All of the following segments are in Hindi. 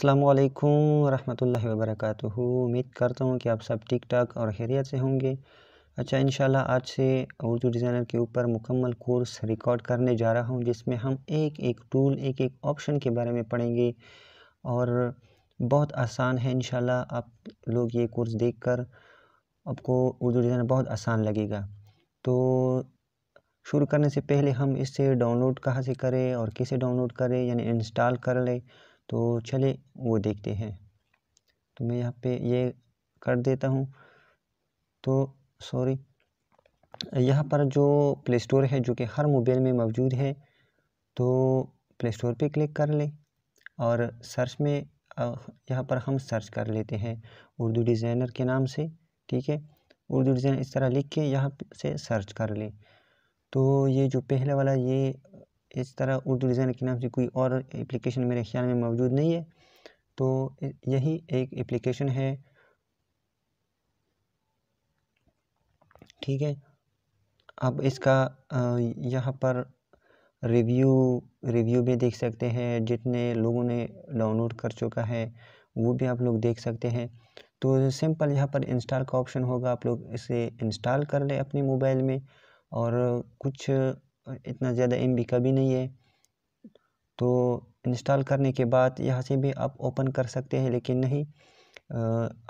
अस्सलामु अलैकुम रहमतुल्लाहि व बरकातुहू। उम्मीद करता हूँ कि आप सब ठीक ठाक और खैरियत से होंगे। अच्छा, इंशाल्लाह आज से उर्दू डिज़ाइनर के ऊपर मुकम्मल कोर्स रिकॉर्ड करने जा रहा हूँ, जिसमें हम एक एक टूल, एक एक ऑप्शन के बारे में पढ़ेंगे और बहुत आसान है। इंशाल्लाह आप लोग ये कोर्स देखकर आपको उर्दू डिज़ाइनर बहुत आसान लगेगा। तो शुरू करने से पहले हम इससे डाउनलोड कहाँ से करें और कैसे डाउनलोड करें, यानी इंस्टॉल कर लें, तो चले वो देखते हैं। तो मैं यहाँ पे ये कर देता हूँ। तो सॉरी, यहाँ पर जो प्ले स्टोर है जो कि हर मोबाइल में मौजूद है, तो प्ले स्टोर पे क्लिक कर लें और सर्च में यहाँ पर हम सर्च कर लेते हैं उर्दू डिज़ाइनर के नाम से। ठीक है, उर्दू डिज़ाइनर इस तरह लिख के यहाँ से सर्च कर लें। तो ये जो पहले वाला, ये इस तरह उर्दू डिज़ाइनर के नाम से कोई और एप्लीकेशन मेरे ख्याल में मौजूद नहीं है, तो यही एक एप्लीकेशन है। ठीक है, अब इसका यहाँ पर रिव्यू भी देख सकते हैं, जितने लोगों ने डाउनलोड कर चुका है वो भी आप लोग देख सकते हैं। तो सिंपल यहाँ पर इंस्टॉल का ऑप्शन होगा, आप लोग इसे इंस्टॉल कर लें अपने मोबाइल में, और कुछ इतना ज़्यादा MB का भी नहीं है। तो इंस्टॉल करने के बाद यहाँ से भी आप ओपन कर सकते हैं, लेकिन नहीं,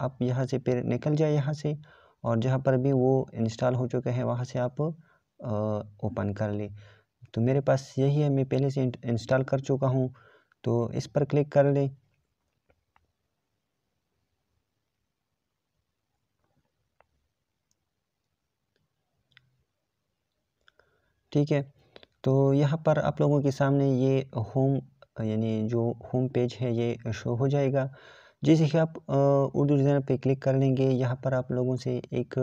आप यहाँ से फिर निकल जाए यहाँ से, और जहाँ पर भी वो इंस्टॉल हो चुका है वहाँ से आप ओपन कर ले। तो मेरे पास यही है, मैं पहले से इंस्टॉल कर चुका हूँ, तो इस पर क्लिक कर लें। ठीक है, तो यहाँ पर आप लोगों के सामने ये होम, यानी जो होम पेज है ये शो हो जाएगा। जैसे कि आप उर्दू डिज़ाइनर पे क्लिक कर लेंगे, यहाँ पर आप लोगों से एक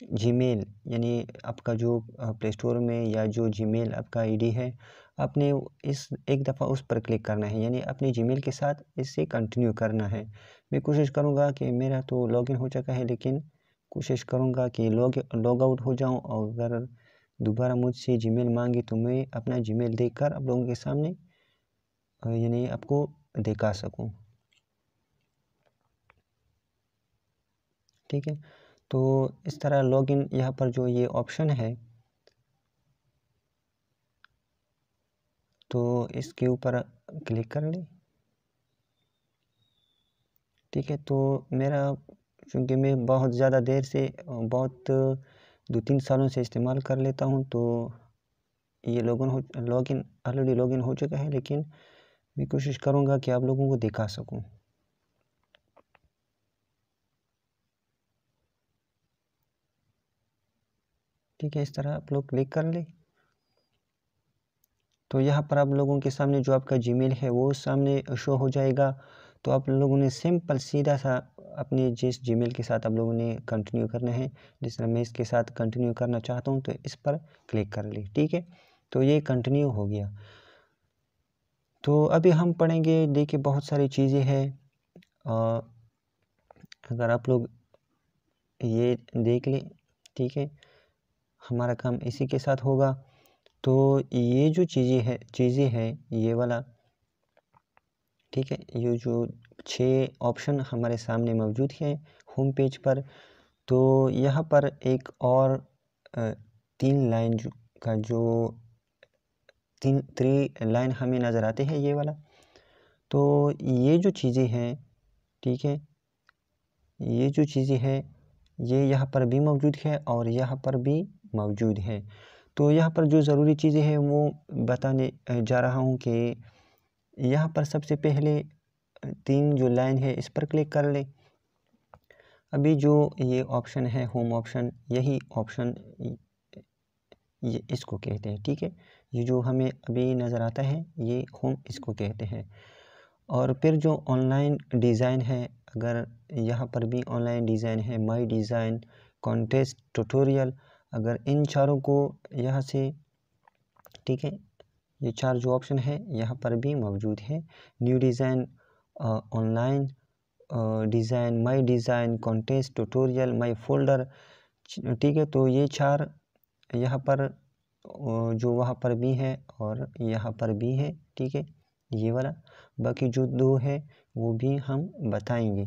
जीमेल, यानी आपका जो प्ले स्टोर में या जो जीमेल आपका ID है, आपने इस एक दफ़ा उस पर क्लिक करना है, यानी अपने जीमेल के साथ इससे कंटिन्यू करना है। मैं कोशिश करूँगा कि मेरा तो लॉगिन हो चुका है, लेकिन कोशिश करूँगा कि लॉग आउट हो जाऊँ, और अगर दोबारा मुझसे जीमेल मांगे तो मैं अपना जीमेल देकर आप लोगों के सामने यानी आपको दिखा सकूं। ठीक है, तो इस तरह लॉगिन, यहाँ पर जो ये ऑप्शन है, तो इसके ऊपर क्लिक कर लें। ठीक है, तो मेरा, चूँकि मैं बहुत ज़्यादा देर से, बहुत 2-3 सालों से इस्तेमाल कर लेता हूँ, तो ये लॉगिन ऑलरेडी लॉगिन हो चुका है, लेकिन मैं कोशिश करूँगा कि आप लोगों को दिखा सकूँ। ठीक है, इस तरह आप लोग क्लिक कर लें। तो यहाँ पर आप लोगों के सामने जो आपका जीमेल है वो सामने शो हो जाएगा। तो आप लोगों ने सिंपल सीधा सा अपने जिस जीमेल के साथ आप लोगों ने कंटिन्यू करना है, जिस तरह मैं इसके साथ कंटिन्यू करना चाहता हूँ, तो इस पर क्लिक कर ली। ठीक है, तो ये कंटिन्यू हो गया। तो अभी हम पढ़ेंगे, देखिए बहुत सारी चीज़ें हैं, अगर आप लोग ये देख लें, ठीक है, हमारा काम इसी के साथ होगा। तो ये जो चीज़ें हैं ये वाला, ठीक है, ये जो 6 ऑप्शन हमारे सामने मौजूद हैं होम पेज पर, तो यहाँ पर एक और 3 लाइन का जो 3 लाइन हमें नज़र आते हैं, ये वाला। तो ये जो चीज़ें हैं, ठीक है, ये जो चीज़ें हैं ये यहाँ पर भी मौजूद है और यहाँ पर भी मौजूद है। तो यहाँ पर जो ज़रूरी चीज़ें हैं वो बताने जा रहा हूँ कि यहाँ पर सबसे पहले 3 जो लाइन है इस पर क्लिक कर लें। अभी जो ये ऑप्शन है होम ऑप्शन, यही ऑप्शन ये इसको कहते हैं। ठीक है, ये जो हमें अभी नज़र आता है ये होम इसको कहते हैं। और फिर जो ऑनलाइन डिज़ाइन है, अगर यहाँ पर भी ऑनलाइन डिज़ाइन है, माई डिज़ाइन, कॉन्टेस्ट, ट्यूटोरियल, अगर इन चारों को यहाँ से, ठीक है, ये 4 जो ऑप्शन है यहाँ पर भी मौजूद है। न्यू डिज़ाइन, ऑनलाइन डिज़ाइन, माई डिज़ाइन, कॉन्टेस्ट, ट्यूटोरियल, माई फोल्डर। ठीक है, तो ये 4 यहाँ पर जो वहाँ पर भी है और यहाँ पर भी है। ठीक है, ये वाला। बाकी जो 2 है वो भी हम बताएंगे।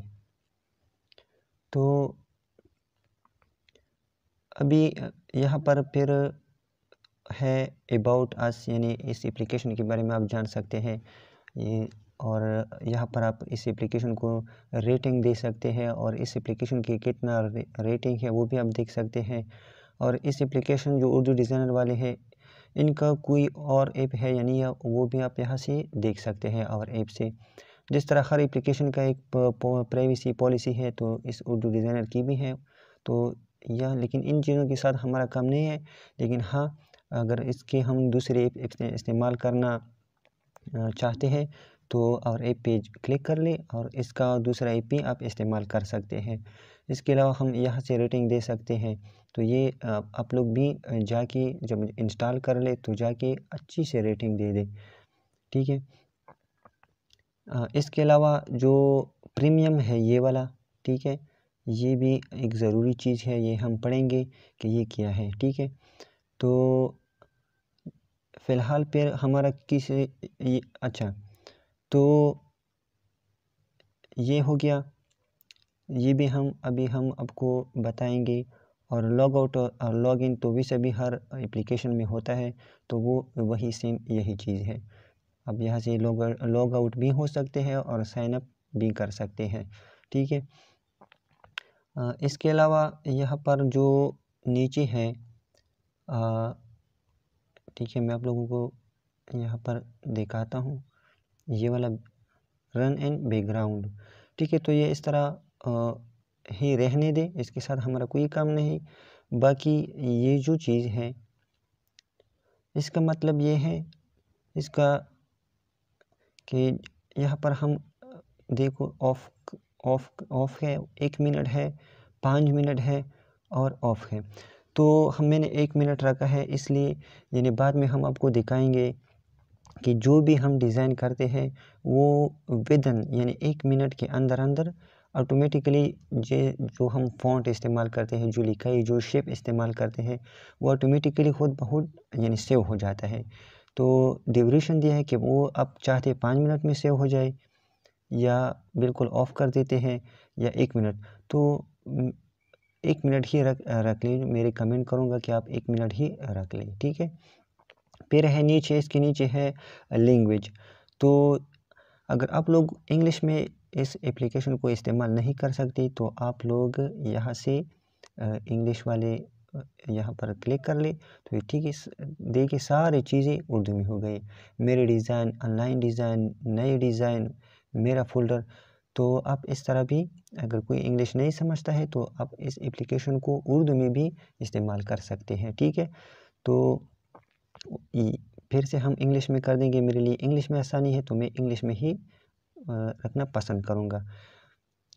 तो अभी यहाँ पर फिर है अबाउट अस, यानी इस एप्लीकेशन के बारे में आप जान सकते हैं ये। और यहाँ पर आप इस एप्लीकेशन को रेटिंग दे सकते हैं और इस एप्लीकेशन की कितना रेटिंग है वो भी आप देख सकते हैं। और इस एप्लीकेशन जो उर्दू डिज़ाइनर वाले हैं इनका कोई और ऐप है यानी वो भी आप यहाँ से देख सकते हैं और ऐप से। जिस तरह हर एप्लीकेशन का एक प्राइवेसी पॉलिसी है तो इस उर्दू डिज़ाइनर की भी है। तो यह लेकिन इन चीज़ों के साथ हमारा काम नहीं है, लेकिन हाँ अगर इसके हम दूसरे ऐप इस्तेमाल करना चाहते हैं तो और ऐप पे क्लिक कर लें और इसका दूसरा ऐप भी आप इस्तेमाल कर सकते हैं। इसके अलावा हम यहाँ से रेटिंग दे सकते हैं। तो ये आप लोग भी जाके जब इंस्टॉल कर ले तो जाके अच्छी से रेटिंग दे दें, ठीक है। इसके अलावा जो प्रीमियम है ये वाला, ठीक है, ये भी एक ज़रूरी चीज़ है, ये हम पढ़ेंगे कि ये क्या है, ठीक है। तो फ़िलहाल फिर हमारा ये अच्छा, तो ये हो गया, ये भी हम आपको बताएंगे। और लॉग आउट और लॉग इन तो वैसे भी हर एप्लीकेशन में होता है, तो वो वही सेम यही चीज़ है। अब यहाँ से लॉग आउट भी हो सकते हैं और साइन अप भी कर सकते हैं, ठीक है। इसके अलावा यहाँ पर जो नीचे है, ठीक है, मैं आप लोगों को यहाँ पर दिखाता हूँ, ये वाला रन इन बैकग्राउंड, ठीक है। तो ये इस तरह ही रहने दें, इसके साथ हमारा कोई काम नहीं। बाकी ये जो चीज़ है इसका मतलब ये है इसका कि यहाँ पर हम देखो ऑफ है, 1 मिनट है, 5 मिनट है और ऑफ है। तो मैंने 1 मिनट रखा है इसलिए, यानी बाद में हम आपको दिखाएंगे कि जो भी हम डिज़ाइन करते हैं वो विदन यानी 1 मिनट के अंदर अंदर ऑटोमेटिकली जो हम फ़ॉन्ट इस्तेमाल करते हैं, जो लिखाई, जो शेप इस्तेमाल करते हैं वो ऑटोमेटिकली खुद बहुत यानी सेव हो जाता है। तो ड्यूरेशन दिया है कि वो आप चाहते 5 मिनट में सेव हो जाए या बिल्कुल ऑफ़ कर देते हैं या 1 मिनट। तो 1 मिनट ही रख लें, मेरे कमेंट करूँगा कि आप 1 मिनट ही रख लें, ठीक है। फिर है नीचे, इसके नीचे है लैंग्वेज। तो अगर आप लोग इंग्लिश में इस एप्लीकेशन को इस्तेमाल नहीं कर सकते तो आप लोग यहाँ से इंग्लिश वाले यहाँ पर क्लिक कर ले तो ठीक है। देखिए सारी चीज़ें उर्दू में हो गई, मेरे डिज़ाइन, ऑनलाइन डिज़ाइन, नए डिज़ाइन, मेरा फ़ोल्डर। तो आप इस तरह भी अगर कोई इंग्लिश नहीं समझता है तो आप इस एप्लीकेशन को उर्दू में भी इस्तेमाल कर सकते हैं, ठीक है। तो फिर से हम इंग्लिश में कर देंगे, मेरे लिए इंग्लिश में आसानी है तो मैं इंग्लिश में ही रखना पसंद करूँगा,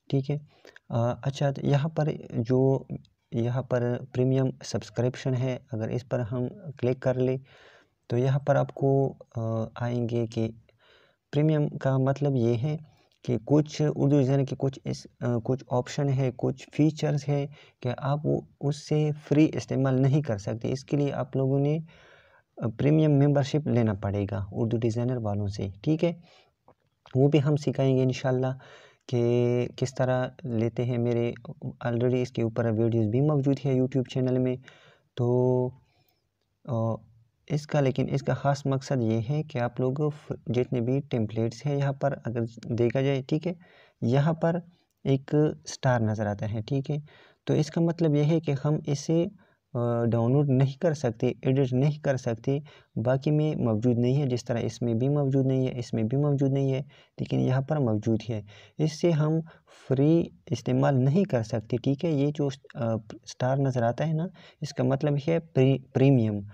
ठीक है। अच्छा, तो यहाँ पर प्रीमियम सब्सक्रिप्शन है, अगर इस पर हम क्लिक कर ले तो यहाँ पर आपको आएंगे कि प्रीमियम का मतलब ये है कि कुछ उर्दू डिज़ाइनर के कुछ ऑप्शन है, कुछ फीचर्स है कि आप वो उससे फ्री इस्तेमाल नहीं कर सकते। इसके लिए आप लोगों ने प्रीमियम मेंबरशिप लेना पड़ेगा उर्दू डिज़ाइनर वालों से, ठीक है। वो भी हम सिखाएंगे इंशाल्लाह कि किस तरह लेते हैं। मेरे ऑलरेडी इसके ऊपर वीडियोस भी मौजूद है यूट्यूब चैनल में। तो लेकिन इसका ख़ास मकसद ये है कि आप लोग जितने भी टेम्पलेट्स हैं यहाँ पर अगर देखा जाए, ठीक है, यहाँ पर एक स्टार नज़र आता है, ठीक है। तो इसका मतलब ये है कि हम इसे डाउनलोड नहीं कर सकते, एडिट नहीं कर सकते, बाकी में मौजूद नहीं है। जिस तरह इसमें भी मौजूद नहीं है, इसमें भी मौजूद नहीं है, लेकिन यहाँ पर मौजूद है। इससे हम फ्री इस्तेमाल नहीं कर सकते, ठीक है। ये जो स्टार नज़र आता है ना, इसका मतलब है प्रीमियम।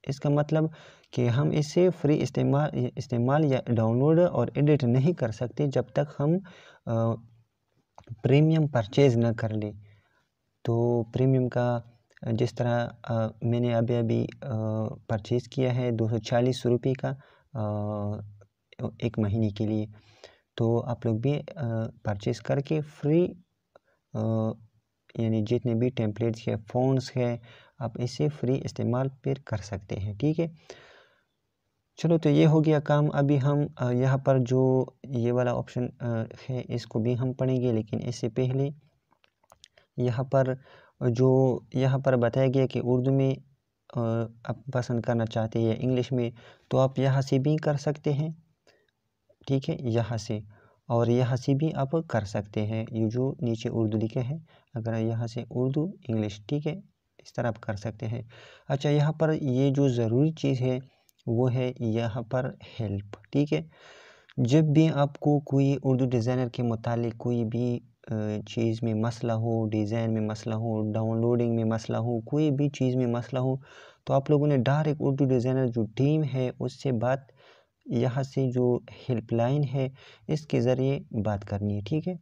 इसका मतलब कि हम इसे फ्री इस्तेमाल या डाउनलोड और एडिट नहीं कर सकते जब तक हम प्रीमियम परचेज़ न कर ले। तो प्रीमियम का जिस तरह मैंने अभी परचेज़ किया है 240 रुपये का 1 महीने के लिए। तो आप लोग भी परचेज़ करके फ्री यानी जितने भी टेम्पलेट्स है, फ़ॉन्ट्स है, आप इसे फ्री इस्तेमाल फिर कर सकते हैं, ठीक है। चलो तो ये हो गया काम। अभी हम यहाँ पर जो ये वाला ऑप्शन है इसको भी हम पढ़ेंगे, लेकिन इससे पहले यहाँ पर जो यहाँ पर बताया गया कि उर्दू में आप पसंद करना चाहते हैं या इंग्लिश में, तो आप यहाँ से भी कर सकते हैं, ठीक है, यहाँ से, और यहाँ से भी आप कर सकते हैं। ये जो नीचे उर्दू लिखे हैं, अगर यहाँ से उर्दू इंग्लिश, ठीक है, इस तरह आप कर सकते हैं। अच्छा, यहाँ पर ये जो ज़रूरी चीज़ है वो है यहाँ पर हेल्प, ठीक है। जब भी आपको कोई उर्दू डिज़ाइनर के मुतालिक कोई भी चीज़ में मसला हो, डिज़ाइन में मसला हो, डाउनलोडिंग में मसला हो, कोई भी चीज़ में मसला हो, तो आप लोगों ने डायरेक्ट उर्दू डिज़ाइनर जो टीम है उससे बात, यहाँ से जो हेल्पलाइन है इसके ज़रिए बात करनी है, ठीक है।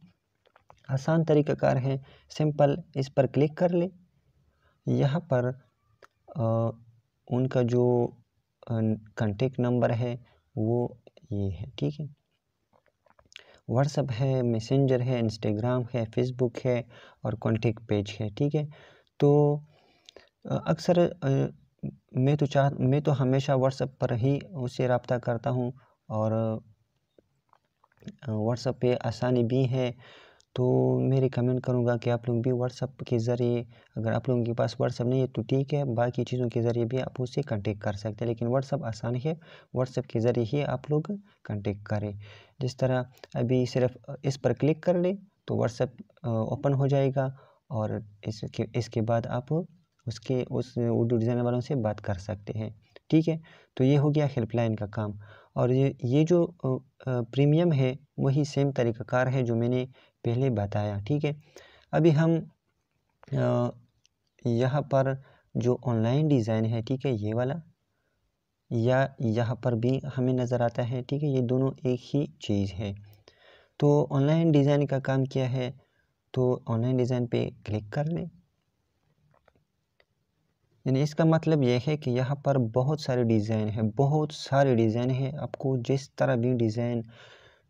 आसान तरीक़ाकार है, सिंपल, इस पर क्लिक कर ले। यहाँ पर उनका जो कॉन्टेक्ट नंबर है वो ये है, ठीक है। व्हाट्सअप है, मैसेंजर है, इंस्टाग्राम है, फेसबुक है और कॉन्टेक्ट पेज है, ठीक है। तो अक्सर मैं तो हमेशा व्हाट्सअप पर ही उससे रब्ता करता हूँ, और व्हाट्सअप पे आसानी भी है। तो मैं रिकमेंड करूँगा कि आप लोग भी व्हाट्सअप के ज़रिए, अगर आप लोगों के पास व्हाट्सअप नहीं है तो ठीक है, बाकी चीज़ों के ज़रिए भी आप उससे कांटेक्ट कर सकते हैं, लेकिन व्हाट्सअप आसान है, व्हाट्सअप के ज़रिए ही आप लोग कांटेक्ट करें। जिस तरह अभी सिर्फ इस पर क्लिक कर लें तो व्हाट्सअप ओपन हो जाएगा, और इसके बाद आप उस उर्दू डिज़ाइनर वालों से बात कर सकते हैं, ठीक है। तो ये हो गया हेल्पलाइन का काम। और ये जो प्रीमियम है वही सेम तरीक़ाकार है जो मैंने पहले बताया, ठीक है। अभी हम यहाँ पर जो ऑनलाइन डिज़ाइन है, ठीक है, ये वाला, या यहाँ पर भी हमें नज़र आता है, ठीक है, ये दोनों एक ही चीज़ है। तो ऑनलाइन डिज़ाइन का काम क्या है, तो ऑनलाइन डिज़ाइन पे क्लिक कर लें। यानी इसका मतलब यह है कि यहाँ पर बहुत सारे डिज़ाइन हैं, बहुत सारे डिज़ाइन हैं। आपको जिस तरह भी डिज़ाइन,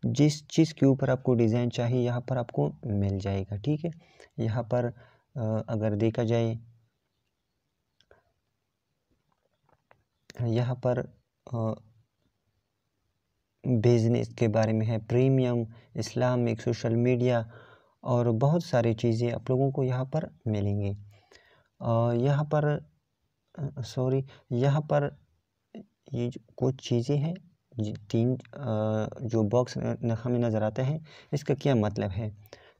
जिस चीज़ के ऊपर आपको डिज़ाइन चाहिए यहाँ पर आपको मिल जाएगा, ठीक है। यहाँ पर अगर देखा जाए, यहाँ पर बिज़नेस के बारे में है, प्रीमियम, इस्लामिक, सोशल मीडिया और बहुत सारी चीज़ें आप लोगों को यहाँ पर मिलेंगी। यहाँ पर यहाँ पर ये जो कुछ चीज़ें हैं, तीन जो बॉक्स हमें नज़र आते हैं, इसका क्या मतलब है।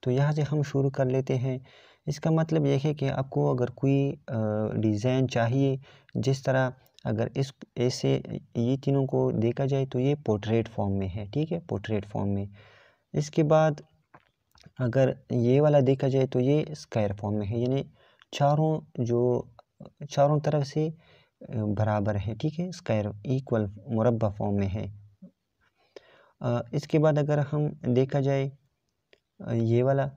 तो यहाँ से हम शुरू कर लेते हैं। इसका मतलब यह है कि आपको अगर कोई डिज़ाइन चाहिए, जिस तरह अगर ऐसे ये तीनों को देखा जाए तो ये पोर्ट्रेट फॉर्म में है, ठीक है, पोर्ट्रेट फॉर्म में। इसके बाद अगर ये वाला देखा जाए तो ये स्क्वायर फॉर्म में है, यानी चारों तरफ से बराबर है, ठीक है, स्क्वायर इक्वल मुरब्बा फॉर्म में है। इसके बाद अगर हम देखा जाए ये वाला,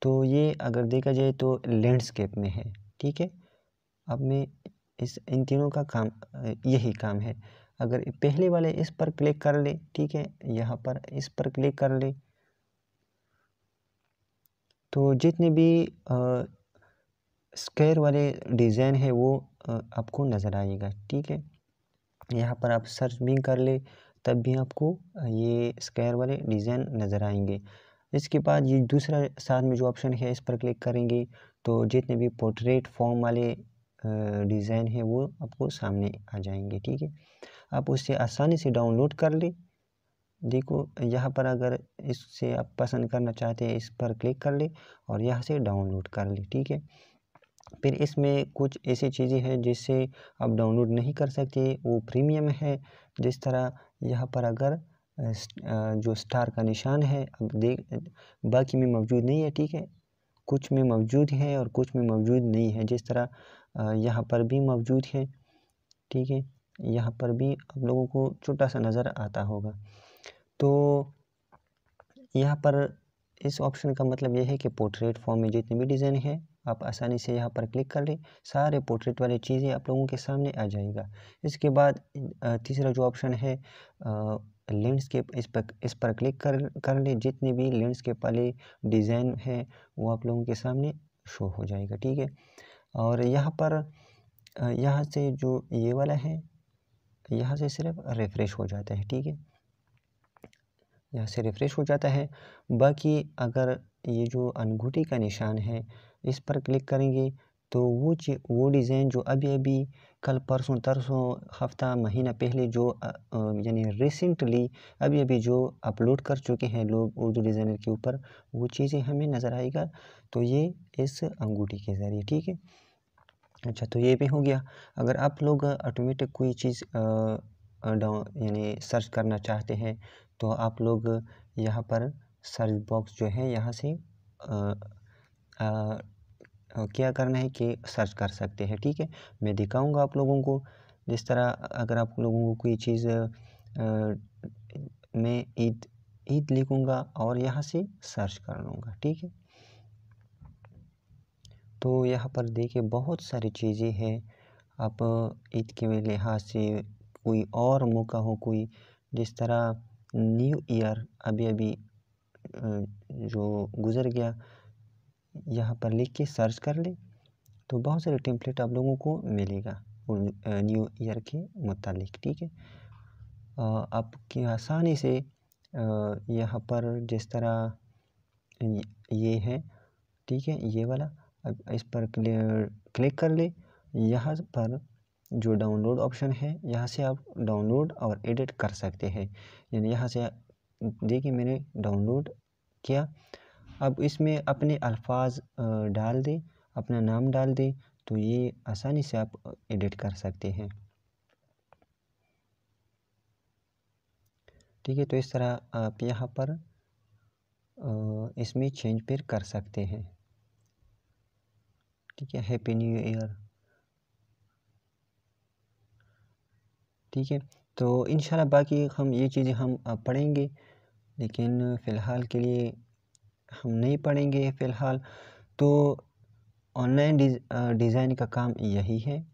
तो ये अगर देखा जाए तो लैंडस्केप में है, ठीक है। अब मैं इन तीनों का काम यही काम है। अगर पहले वाले इस पर क्लिक कर ले, ठीक है, यहाँ पर इस पर क्लिक कर ले, तो जितने भी स्क्वायर वाले डिज़ाइन है वो आपको नज़र आएगा, ठीक है। यहाँ पर आप सर्च भी कर ले तब भी आपको ये स्क्वायर वाले डिज़ाइन नज़र आएंगे। इसके बाद ये दूसरा साथ में जो ऑप्शन है इस पर क्लिक करेंगे तो जितने भी पोर्ट्रेट फॉर्म वाले डिज़ाइन है वो आपको सामने आ जाएंगे, ठीक है। आप उससे आसानी से डाउनलोड कर ले। देखो यहाँ पर अगर इससे आप पसंद करना चाहते हैं इस पर क्लिक कर ले और यहाँ से डाउनलोड कर ले, ठीक है। फिर इसमें कुछ ऐसी चीज़ें हैं जिससे आप डाउनलोड नहीं कर सकते, वो प्रीमियम है। जिस तरह यहाँ पर अगर जो स्टार का निशान है, अब बाकी में मौजूद नहीं है, ठीक है, कुछ में मौजूद है और कुछ में मौजूद नहीं है। जिस तरह यहाँ पर भी मौजूद है, ठीक है, यहाँ पर भी आप लोगों को छोटा सा नज़र आता होगा। तो यहाँ पर इस ऑप्शन का मतलब यह है कि पोर्ट्रेट फॉर्म में जितने भी डिज़ाइन है आप आसानी से यहाँ पर क्लिक कर लें, सारे पोर्ट्रेट वाली चीज़ें आप लोगों के सामने आ जाएगा। इसके बाद तीसरा जो ऑप्शन है लैंडस्केप, इस पर क्लिक कर लें। जितने भी लैंडस्केप वाले डिज़ाइन है वो आप लोगों के सामने शो हो जाएगा, ठीक है। और यहाँ पर यहाँ से जो ये वाला है यहाँ से सिर्फ रिफ़्रेश हो जाता है, ठीक है, यहाँ से रिफ़्रेश हो जाता है। बाकी अगर ये जो अंगूठी का निशान है इस पर क्लिक करेंगे तो वो डिज़ाइन जो अभी अभी कल परसों तरसों हफ्ता महीना पहले जो यानी रिसेंटली अभी अभी जो अपलोड कर चुके हैं लोग उर्दू डिज़ाइनर के ऊपर, वो चीज़ें हमें नज़र आएगा। तो ये इस अंगूठी के ज़रिए, ठीक है। अच्छा, तो ये भी हो गया। अगर आप लोग ऑटोमेटिक कोई चीज़ यानी सर्च करना चाहते हैं तो आप लोग यहाँ पर सर्च बॉक्स जो है यहाँ से क्या करना है कि सर्च कर सकते हैं, ठीक है। मैं दिखाऊंगा आप लोगों को जिस तरह अगर आप लोगों को कोई चीज़ मैं ईद लिखूंगा और यहाँ से सर्च कर लूँगा, ठीक है। तो यहाँ पर देखिए बहुत सारी चीज़ें हैं। आप ईद के लिहाज से कोई और मौका हो, कोई जिस तरह न्यू ईयर अभी अभी जो गुज़र गया, यहाँ पर लिख के सर्च कर ले तो बहुत सारे टेम्पलेट आप लोगों को मिलेगा न्यू ईयर के मुतालिक, ठीक है। आपकी आसानी से यहाँ पर जिस तरह ये है, ठीक है, ये वाला अब इस पर क्लिक कर ले। यहाँ पर जो डाउनलोड ऑप्शन है यहाँ से आप डाउनलोड और एडिट कर सकते हैं। यानी यहाँ से देखिए मैंने डाउनलोड किया, अब इसमें अपने अल्फाज डाल दें, अपना नाम डाल दें तो ये आसानी से आप एडिट कर सकते हैं, ठीक है। तो इस तरह आप यहाँ पर इसमें चेंज फिर कर सकते हैं, ठीक है। हैप्पी न्यू ईयर, ठीक है। तो इंशाल्लाह बाकी हम ये चीज़ें हम पढ़ेंगे, लेकिन फ़िलहाल के लिए हम नहीं पढ़ेंगे फ़िलहाल। तो ऑनलाइन डिज़ाइन का काम यही है।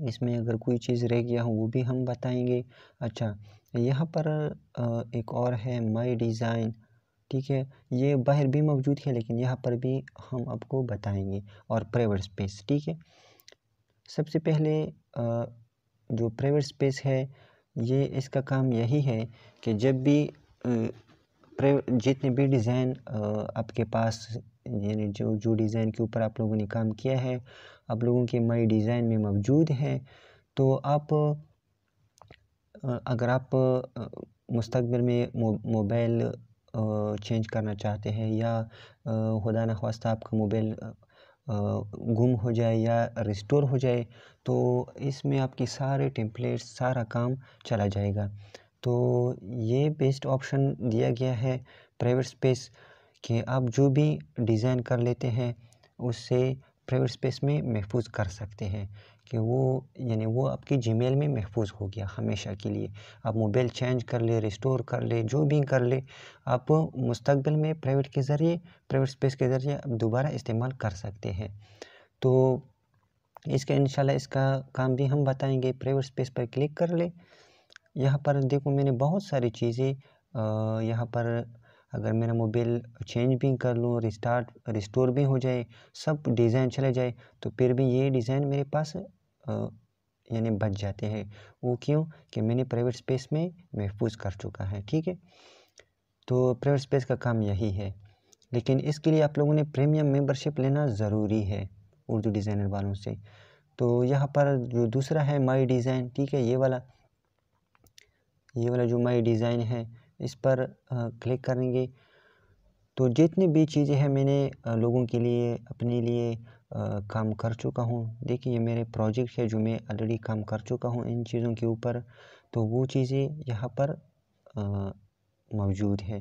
इसमें अगर कोई चीज़ रह गया हो वो भी हम बताएंगे। अच्छा, यहाँ पर एक और है माई डिज़ाइन, ठीक है। ये बाहर भी मौजूद है लेकिन यहाँ पर भी हम आपको बताएंगे। और प्राइवेट स्पेस, ठीक है। सबसे पहले जो प्राइवेट स्पेस है ये इसका काम यही है कि जब भी जितने भी डिज़ाइन आपके पास यानी जो डिज़ाइन के ऊपर आप लोगों ने काम किया है आप लोगों के माई डिज़ाइन में मौजूद है, तो आप अगर आप मुस्तकबिल में मोबाइल चेंज करना चाहते हैं या खुदा न ख्वास्ता आपका मोबाइल गुम हो जाए या रिस्टोर हो जाए तो इसमें आपकी सारे टेम्पलेट्स सारा काम चला जाएगा। तो ये बेस्ट ऑप्शन दिया गया है प्राइवेट स्पेस कि आप जो भी डिज़ाइन कर लेते हैं उससे प्राइवेट स्पेस में महफूज कर सकते हैं कि वो यानी वो आपकी जीमेल में महफूज हो गया हमेशा के लिए। आप मोबाइल चेंज कर ले, रिस्टोर कर ले, जो भी कर ले, आप मुस्तकबिल में प्राइवेट स्पेस के ज़रिए आप दोबारा इस्तेमाल कर सकते हैं। तो इसका इंशाल्लाह इसका काम भी हम बताएंगे। प्राइवेट स्पेस पर क्लिक कर ले। यहाँ पर देखो मैंने बहुत सारी चीज़ें यहाँ पर अगर मेरा मोबाइल चेंज भी कर लूँ, रिस्टोर भी हो जाए, सब डिज़ाइन चले जाए तो फिर भी ये डिज़ाइन मेरे पास यानी बच जाते हैं। वो क्यों कि मैंने प्राइवेट स्पेस में महफूज कर चुका है, ठीक है। तो प्राइवेट स्पेस का काम यही है, लेकिन इसके लिए आप लोगों ने प्रीमियम मेंबरशिप लेना ज़रूरी है उर्दू डिज़ाइनर वालों से। तो यहाँ पर जो दूसरा है माई डिज़ाइन, ठीक है, ये वाला जो माई डिज़ाइन है इस पर क्लिक करेंगे तो जितनी भी चीज़ें हैं मैंने लोगों के लिए अपने लिए काम कर चुका हूँ। देखिए ये मेरे प्रोजेक्ट है जो मैं ऑलरेडी काम कर चुका हूँ इन चीज़ों के ऊपर, तो वो चीज़ें यहाँ पर मौजूद है।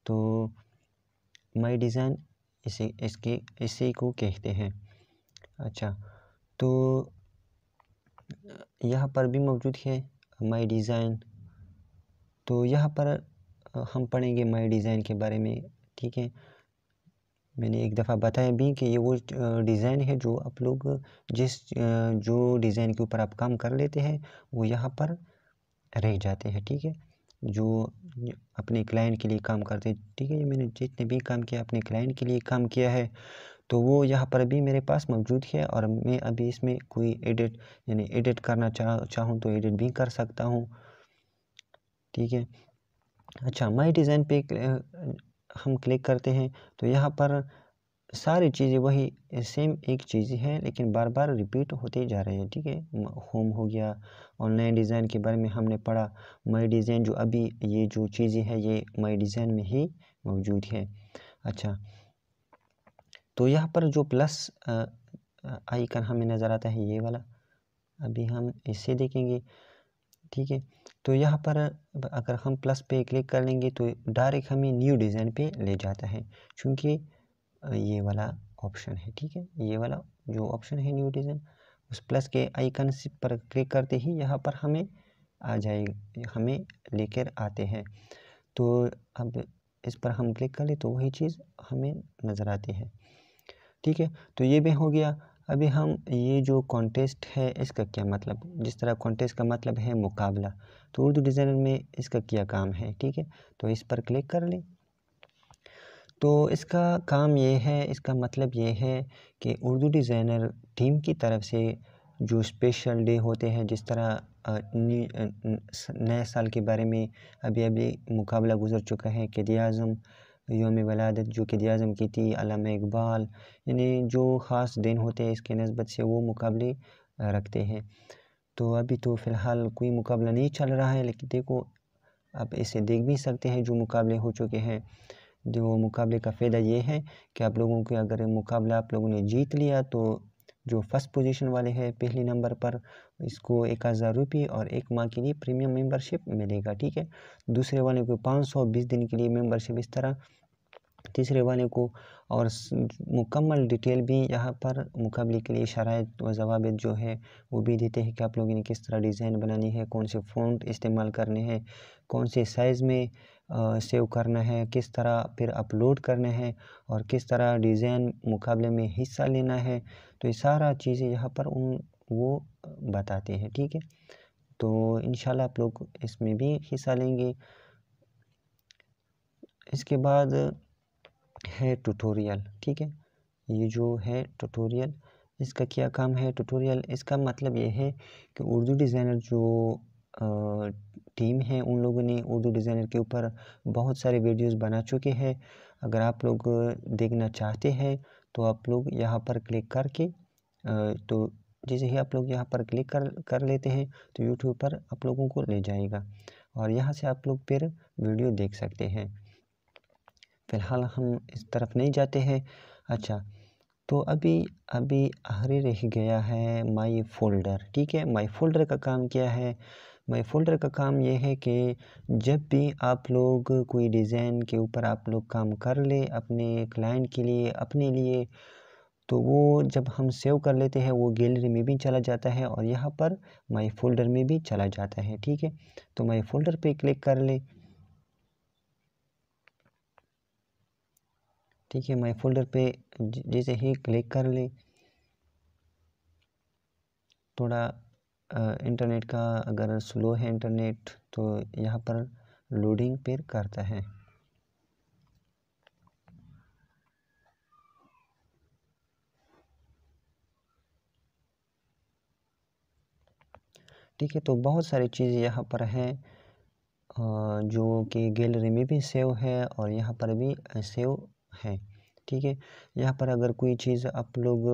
तो माई डिज़ाइन इसी को कहते हैं। अच्छा, तो यहाँ पर भी मौजूद है माई डिज़ाइन। तो यहाँ पर हम पढ़ेंगे माई डिज़ाइन के बारे में, ठीक है। मैंने एक दफ़ा बताया भी कि ये वो डिज़ाइन है जो आप लोग जो डिज़ाइन के ऊपर आप काम कर लेते हैं वो यहाँ पर रह जाते हैं, ठीक है। जो अपने क्लाइंट के लिए काम करते हैं, ठीक है। ये मैंने जितने भी काम किया अपने क्लाइंट के लिए काम किया है। तो वो यहाँ पर भी मेरे पास मौजूद है और मैं अभी इसमें कोई एडिट करना चाहूँ तो एडिट भी कर सकता हूँ, ठीक है। अच्छा, माई डिज़ाइन पे हम क्लिक करते हैं तो यहाँ पर सारी चीज़ें वही सेम एक चीज़ है, लेकिन बार बार रिपीट होते जा रहे हैं, ठीक है। होम हो गया, ऑनलाइन डिज़ाइन के बारे में हमने पढ़ा, माई डिज़ाइन जो अभी ये जो चीज़ें है ये माई डिज़ाइन में ही मौजूद है। अच्छा, तो यहाँ पर जो प्लस आइकन हमें नज़र आता है ये वाला, अभी हम इसे देखेंगे, ठीक है। तो यहाँ पर अगर हम प्लस पे क्लिक कर लेंगे तो डायरेक्ट हमें न्यू डिज़ाइन पे ले जाता है, क्योंकि ये वाला ऑप्शन है, ठीक है। ये वाला जो ऑप्शन है न्यू डिज़ाइन, उस प्लस के आइकन पर क्लिक करते ही यहाँ पर हमें आ जाएगी, हमें लेकर आते हैं। तो अब इस पर हम क्लिक कर ले तो वही चीज़ हमें नज़र आती है, ठीक है। तो ये भी हो गया। अभी हम ये जो कॉन्टेस्ट है इसका क्या मतलब, जिस तरह कॉन्टेस्ट का मतलब है मुकाबला, तो उर्दू डिज़ाइनर में इसका क्या काम है, ठीक है। तो इस पर क्लिक कर लें तो इसका काम ये है, इसका मतलब ये है कि उर्दू डिज़ाइनर टीम की तरफ से जो स्पेशल डे होते हैं, जिस तरह नए साल के बारे में अभी अभी मुकाबला गुजर चुका है, क़ायद-ए-आज़म यौम वलादत जो क़ायद-ए-आज़म की थी, अल्लामा इकबाल, यानी जो ख़ास दिन होते हैं इसके नस्बत से वो मुकाबले रखते हैं। तो अभी तो फ़िलहाल कोई मुकाबला नहीं चल रहा है, लेकिन देखो आप इसे देख भी सकते हैं जो मुकाबले हो चुके हैं। जो मुकाबले का फ़ायदा ये है कि आप लोगों के अगर मुकाबला आप लोगों ने जीत लिया तो जो फर्स्ट पोजीशन वाले हैं पहले नंबर पर, इसको 1000 रुपये और 1 माह के लिए प्रीमियम मेंबरशिप मिलेगा, ठीक है। दूसरे वाले को 520 दिन के लिए मेंबरशिप, इस तरह तीसरे वाले को, और मुकम्मल डिटेल भी यहाँ पर मुकाबले के लिए शराइत व ज़वाबित जो है वो भी देते हैं कि आप लोगों ने किस तरह डिज़ाइन बनानी है, कौन से फ़ॉन्ट इस्तेमाल करने हैं, कौन से साइज़ में सेव करना है, किस तरह फिर अपलोड करना है और किस तरह डिज़ाइन मुकाबले में हिस्सा लेना है। तो ये सारा चीज़ें यहाँ पर वो बताते हैं, ठीक है। तो इंशाल्लाह आप लोग इसमें भी हिस्सा लेंगे। इसके बाद है ट्यूटोरियल, ठीक है। ये जो है ट्यूटोरियल, इसका क्या काम है ट्यूटोरियल, इसका मतलब ये है कि उर्दू डिज़ाइनर जो टीम है उन लोगों ने उर्दू डिज़ाइनर के ऊपर बहुत सारे वीडियोस बना चुके हैं। अगर आप लोग देखना चाहते हैं तो आप लोग यहाँ पर क्लिक करके तो जैसे ही आप लोग यहाँ पर क्लिक कर लेते हैं तो यूट्यूब पर आप लोगों को ले जाएगा और यहाँ से आप लोग फिर वीडियो देख सकते हैं। फ़िलहाल हम इस तरफ नहीं जाते हैं। अच्छा, तो अभी आखिरी रह गया है माई फ़ोल्डर, ठीक है। माई फ़ोल्डर का काम क्या है? माई फ़ोल्डर का काम ये है कि जब भी आप लोग कोई डिज़ाइन के ऊपर आप लोग काम कर ले अपने क्लाइंट के लिए, अपने लिए, तो वो जब हम सेव कर लेते हैं वो गैलरी में भी चला जाता है और यहाँ पर माई फ़ोल्डर में भी चला जाता है, ठीक है। तो माई फ़ोल्डर पे क्लिक कर ले, ठीक है। माई फ़ोल्डर पे जैसे ही क्लिक कर ले, थोड़ा इंटरनेट का अगर स्लो है इंटरनेट तो यहाँ पर लोडिंग फिर करता है, ठीक है। तो बहुत सारी चीज़ें यहाँ पर हैं जो कि गैलरी में भी सेव है और यहाँ पर भी सेव है, ठीक है। यहाँ पर अगर कोई चीज़ आप लोग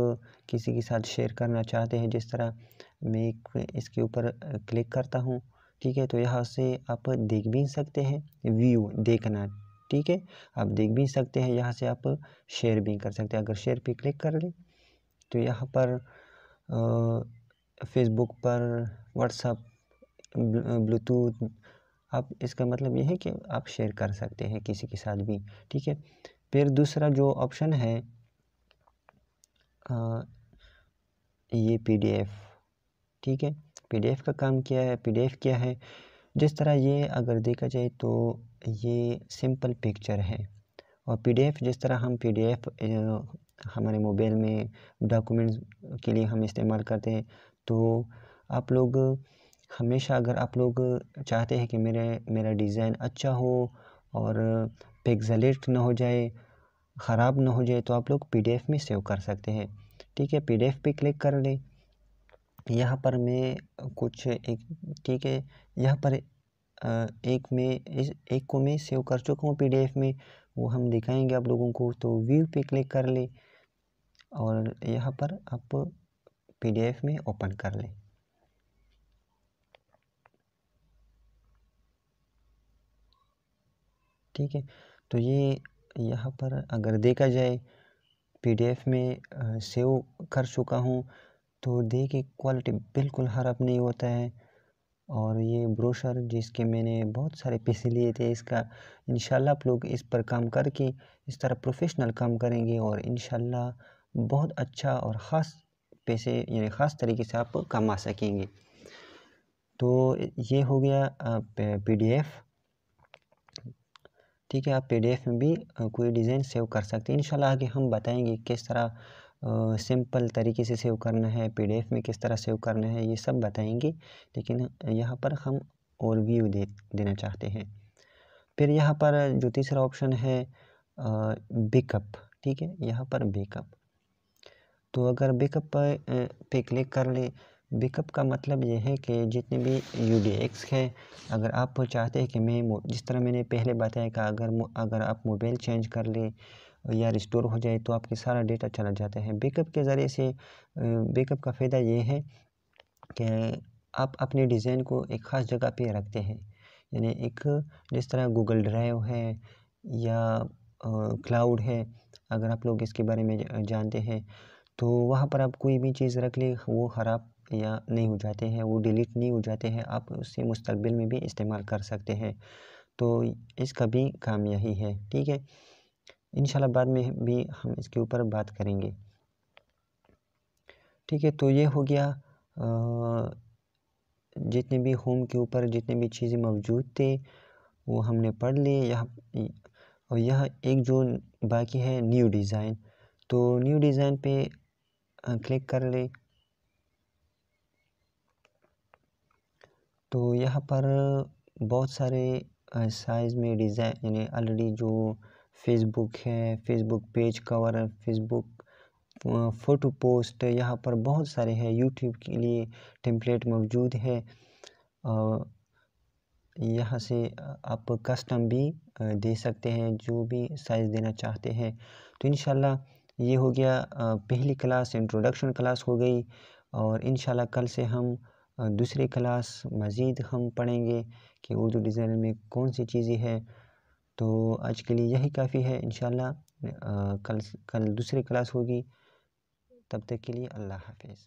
किसी के साथ शेयर करना चाहते हैं, जिस तरह मैं इसके ऊपर क्लिक करता हूँ, ठीक है। तो यहाँ से आप देख भी सकते हैं, व्यू देखना, ठीक है। आप देख भी सकते हैं, यहाँ से आप शेयर भी कर सकते हैं। अगर शेयर पे क्लिक कर लें तो यहाँ पर फेसबुक पर, व्हाट्सएप, ब्लूटूथ, आप इसका मतलब ये है कि आप शेयर कर सकते हैं किसी के साथ भी, ठीक है। फिर दूसरा जो ऑप्शन है ये PDF, ठीक है। PDF का काम क्या है? PDF क्या है? जिस तरह ये अगर देखा जाए तो ये सिंपल पिक्चर है और PDF जिस तरह हम PDF हमारे मोबाइल में डॉक्यूमेंट्स के लिए हम इस्तेमाल करते हैं, तो आप लोग हमेशा अगर आप लोग चाहते हैं कि मेरा डिज़ाइन अच्छा हो और पिक्सेलेट ना हो जाए, ख़राब ना हो जाए तो आप लोग PDF में सेव कर सकते हैं। ठीक है, PDF पे क्लिक कर लें। यहाँ पर मैं कुछ एक ठीक है, यहाँ पर एक को मैं सेव कर चुका हूँ PDF में, वो हम दिखाएंगे आप लोगों को। तो व्यू पे क्लिक कर ले और यहाँ पर आप PDF में ओपन कर लें। ठीक है, तो ये यहाँ पर अगर देखा जाए PDF में सेव कर चुका हूँ, तो देखिए क्वालिटी बिल्कुल ख़राब नहीं होता है। और ये ब्रोशर जिसके मैंने बहुत सारे पैसे लिए थे, इसका इंशाल्लाह आप लोग इस पर काम करके इस तरह प्रोफेशनल काम करेंगे और इंशाल्लाह बहुत अच्छा और ख़ास पैसे यानी ख़ास तरीके से आप कमा सकेंगे। तो ये हो गया PDF। ठीक है, आप PDF में भी कोई डिज़ाइन सेव कर सकते हैं। इंशाल्लाह आगे हम बताएंगे किस तरह सिंपल तरीके से सेव करना है, PDF में किस तरह सेव करना है, ये सब बताएंगे। लेकिन यहाँ पर हम ओवरव्यू देना चाहते हैं। फिर यहाँ पर जो तीसरा ऑप्शन है बैकअप। ठीक है, यहाँ पर बैकअप, तो अगर बैकअप पे क्लिक कर ले, बैकअप का मतलब ये है कि जितने भी UDX है, अगर आप चाहते हैं कि मैं जिस तरह मैंने पहले बताया कि अगर आप मोबाइल चेंज कर ले या रिस्टोर हो जाए तो आपके सारा डेटा चला जाता है। बैकअप के ज़रिए से बैकअप का फ़ायदा ये है कि आप अपने डिज़ाइन को एक ख़ास जगह पे रखते हैं, यानी एक जिस तरह गूगल ड्राइव है या क्लाउड है, अगर आप लोग इसके बारे में जानते हैं, तो वहाँ पर आप कोई भी चीज़ रख ले वो ख़राब या नहीं हो जाते हैं, वो डिलीट नहीं हो जाते हैं, आप उससे मुस्तकबिल में भी इस्तेमाल कर सकते हैं। तो इसका भी काम यही है। ठीक है, इंशाल्लाह बाद में भी हम इसके ऊपर बात करेंगे। ठीक है, तो ये हो गया जितने भी होम के ऊपर जितने भी चीज़ें मौजूद थे वो हमने पढ़ लिए। यहाँ और यह एक जो बाकी है न्यू डिज़ाइन, तो न्यू डिज़ाइन पे क्लिक कर ले। तो यहाँ पर बहुत सारे साइज़ में डिज़ाइन यानी ऑलरेडी जो फेसबुक है, फेसबुक पेज कवर है, फेसबुक फ़ोटो पोस्ट, यहाँ पर बहुत सारे हैं। यूट्यूब के लिए टेम्पलेट मौजूद है। यहाँ से आप कस्टम भी दे सकते हैं जो भी साइज़ देना चाहते हैं। तो इंशाल्लाह ये हो गया पहली क्लास, इंट्रोडक्शन क्लास हो गई। और इंशाल्लाह कल से हम दूसरी क्लास मज़ीद हम पढ़ेंगे कि उर्दू डिज़ाइन में कौन सी चीज़ें हैं। तो आज के लिए यही काफ़ी है। इंशाल्लाह कल दूसरी क्लास होगी। तब तक के लिए अल्लाह हाफ़िज़।